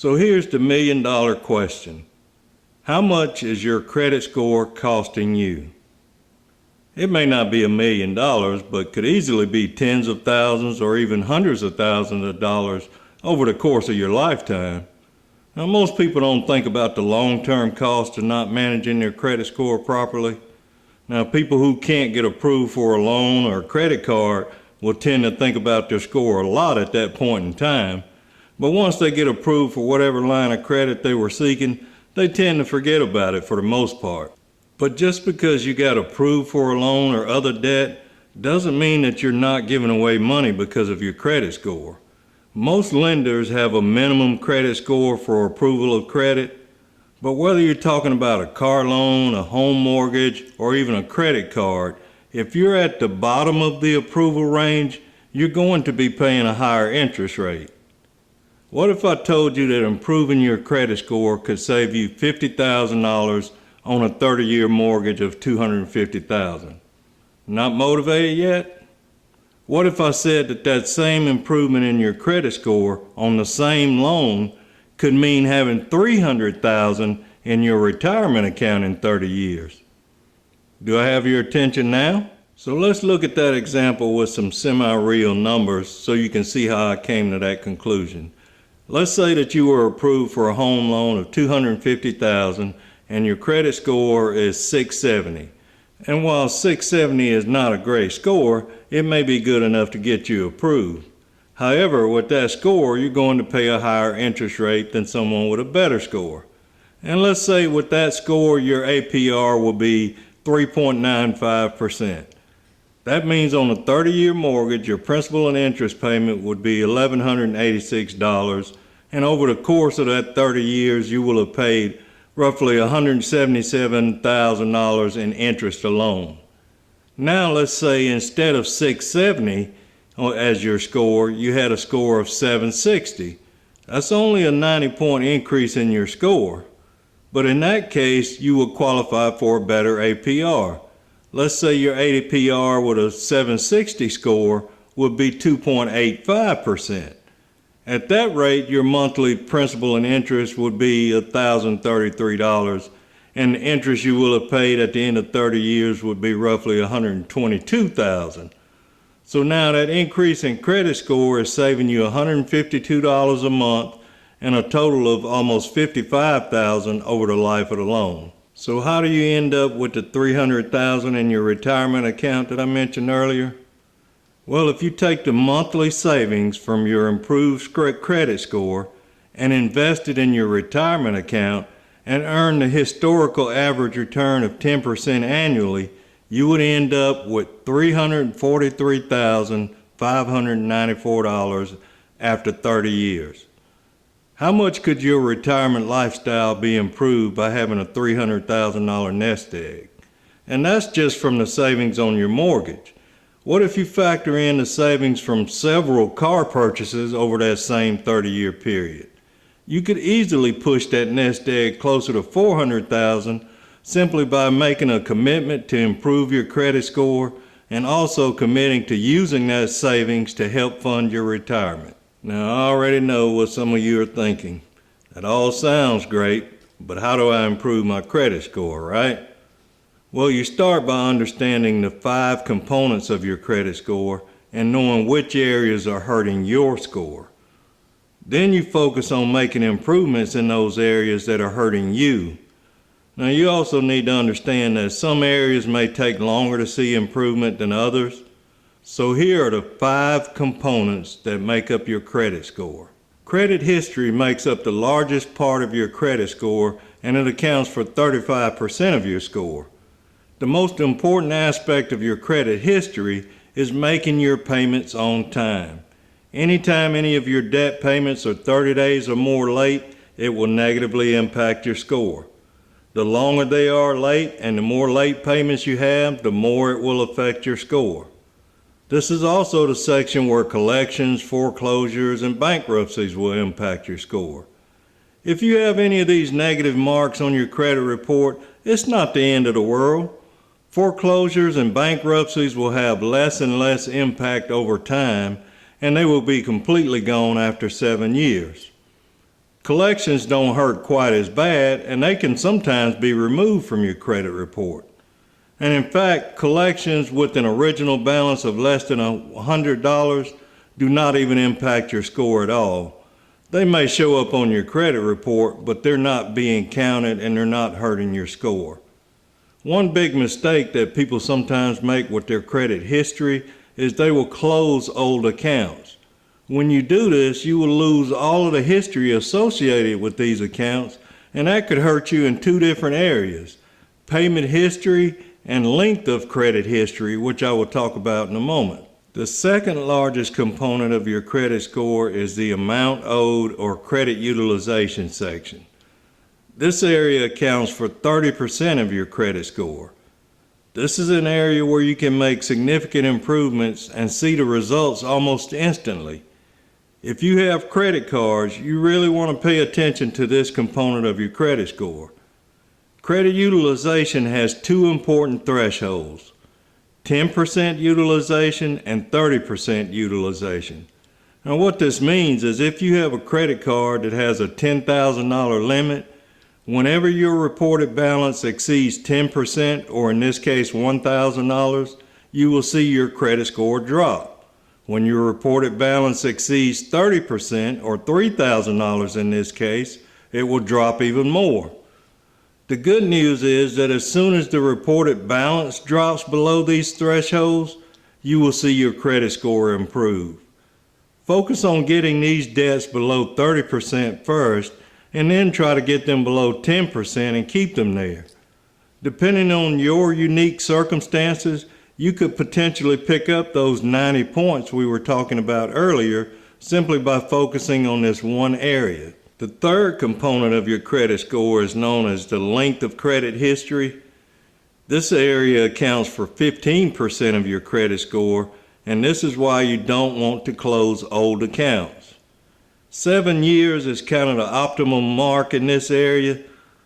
So here's the million-dollar question. How much is your credit score costing you? It may not be $1 million, but could easily be tens of thousands or even hundreds of thousands of dollars over the course of your lifetime. Now, most people don't think about the long-term cost of not managing their credit score properly. Now, people who can't get approved for a loan or a credit card will tend to think about their score a lot at that point in time. But once they get approved for whatever line of credit they were seeking, they tend to forget about it for the most part. But just because you got approved for a loan or other debt doesn't mean that you're not giving away money because of your credit score. Most lenders have a minimum credit score for approval of credit, but whether you're talking about a car loan, a home mortgage, or even a credit card, if you're at the bottom of the approval range, you're going to be paying a higher interest rate. What if I told you that improving your credit score could save you $50,000 on a 30-year mortgage of $250,000? Not motivated yet? What if I said that that same improvement in your credit score on the same loan could mean having $300,000 in your retirement account in 30 years? Do I have your attention now? So let's look at that example with some semi-real numbers so you can see how I came to that conclusion. Let's say that you were approved for a home loan of $250,000 and your credit score is 670. And while 670 is not a great score, it may be good enough to get you approved. However, with that score, you're going to pay a higher interest rate than someone with a better score. And let's say with that score, your APR will be 3.95%. That means on a 30-year mortgage, your principal and interest payment would be $1,186, and over the course of that 30 years, you will have paid roughly $177,000 in interest alone. Now let's say instead of 670 as your score, you had a score of 760. That's only a 90-point increase in your score. But in that case, you would qualify for a better APR. Let's say your APR with a 760 score would be 2.85%. At that rate, your monthly principal and interest would be $1,033, and the interest you will have paid at the end of 30 years would be roughly $122,000. So now that increase in credit score is saving you $152 a month and a total of almost $55,000 over the life of the loan. So how do you end up with the $300,000 in your retirement account that I mentioned earlier? Well, if you take the monthly savings from your improved credit score and invest it in your retirement account and earn the historical average return of 10% annually, you would end up with $343,594 after 30 years. How much could your retirement lifestyle be improved by having a $300,000 nest egg? And that's just from the savings on your mortgage. What if you factor in the savings from several car purchases over that same 30-year period? You could easily push that nest egg closer to $400,000 simply by making a commitment to improve your credit score and also committing to using that savings to help fund your retirement. Now, I already know what some of you are thinking. That all sounds great, but how do I improve my credit score, right? Well, you start by understanding the 5 components of your credit score and knowing which areas are hurting your score. Then you focus on making improvements in those areas that are hurting you. Now, you also need to understand that some areas may take longer to see improvement than others. So here are the 5 components that make up your credit score. Credit history makes up the largest part of your credit score, and it accounts for 35% of your score. The most important aspect of your credit history is making your payments on time. Anytime any of your debt payments are 30 days or more late, it will negatively impact your score. The longer they are late and the more late payments you have, the more it will affect your score. This is also the section where collections, foreclosures, and bankruptcies will impact your score. If you have any of these negative marks on your credit report, it's not the end of the world. Foreclosures and bankruptcies will have less and less impact over time, and they will be completely gone after 7 years. Collections don't hurt quite as bad, and they can sometimes be removed from your credit report. And in fact, collections with an original balance of less than $100 do not even impact your score at all. They may show up on your credit report, but they're not being counted and they're not hurting your score. One big mistake that people sometimes make with their credit history is they will close old accounts. When you do this, you will lose all of the history associated with these accounts, and that could hurt you in two different areas: payment history and length of credit history, which I will talk about in a moment. The second largest component of your credit score is the amount owed or credit utilization section. This area accounts for 30% of your credit score. This is an area where you can make significant improvements and see the results almost instantly. If you have credit cards, you really want to pay attention to this component of your credit score. Credit utilization has two important thresholds: 10% utilization and 30% utilization. Now what this means is if you have a credit card that has a $10,000 limit, whenever your reported balance exceeds 10%, or in this case $1,000, you will see your credit score drop. When your reported balance exceeds 30%, or $3,000 in this case, it will drop even more. The good news is that as soon as the reported balance drops below these thresholds, you will see your credit score improve. Focus on getting these debts below 30% first, and then try to get them below 10% and keep them there. Depending on your unique circumstances, you could potentially pick up those 90 points we were talking about earlier simply by focusing on this one area. The third component of your credit score is known as the length of credit history. This area accounts for 15% of your credit score, and this is why you don't want to close old accounts. 7 years is kind of the optimum mark in this area,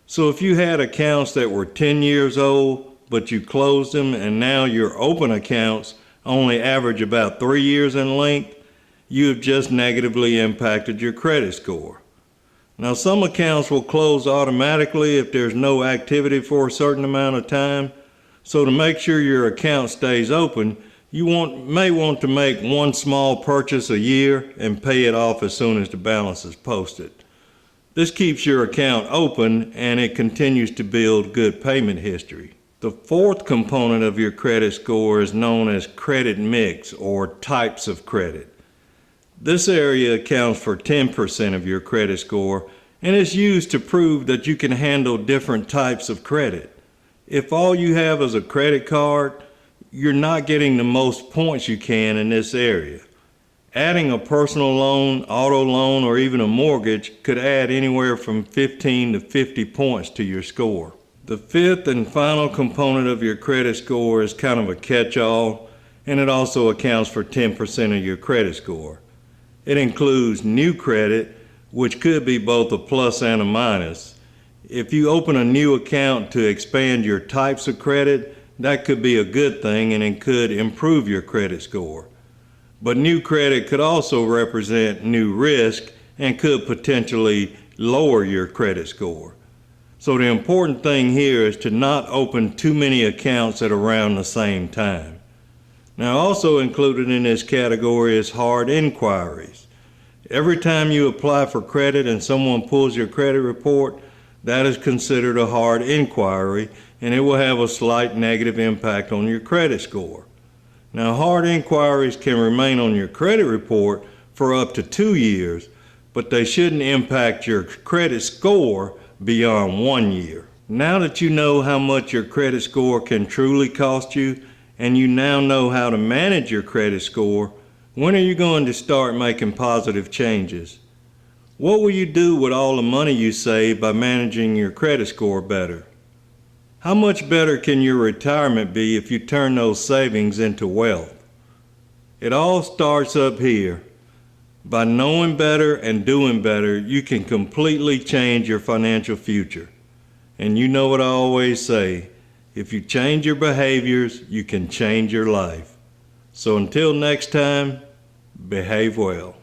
so if you had accounts that were 10 years old, but you closed them and now your open accounts only average about 3 years in length, you have just negatively impacted your credit score. Now, some accounts will close automatically if there's no activity for a certain amount of time. So to make sure your account stays open, you may want to make one small purchase a year and pay it off as soon as the balance is posted. This keeps your account open and it continues to build good payment history. The fourth component of your credit score is known as credit mix, or types of credit. This area accounts for 10% of your credit score and is used to prove that you can handle different types of credit. If all you have is a credit card, you're not getting the most points you can in this area. Adding a personal loan, auto loan, or even a mortgage could add anywhere from 15 to 50 points to your score. The fifth and final component of your credit score is kind of a catch-all, and it also accounts for 10% of your credit score. It includes new credit, which could be both a plus and a minus. If you open a new account to expand your types of credit, that could be a good thing and it could improve your credit score. But new credit could also represent new risk and could potentially lower your credit score. So the important thing here is to not open too many accounts at around the same time. Now, also included in this category is hard inquiries. Every time you apply for credit and someone pulls your credit report, that is considered a hard inquiry, and it will have a slight negative impact on your credit score. Now, hard inquiries can remain on your credit report for up to 2 years, but they shouldn't impact your credit score beyond 1 year. Now that you know how much your credit score can truly cost you, and you now know how to manage your credit score, when are you going to start making positive changes? What will you do with all the money you save by managing your credit score better? How much better can your retirement be if you turn those savings into wealth? It all starts up here. By knowing better and doing better, you can completely change your financial future. And you know what I always say, if you change your behaviors, you can change your life. So until next time, behave well.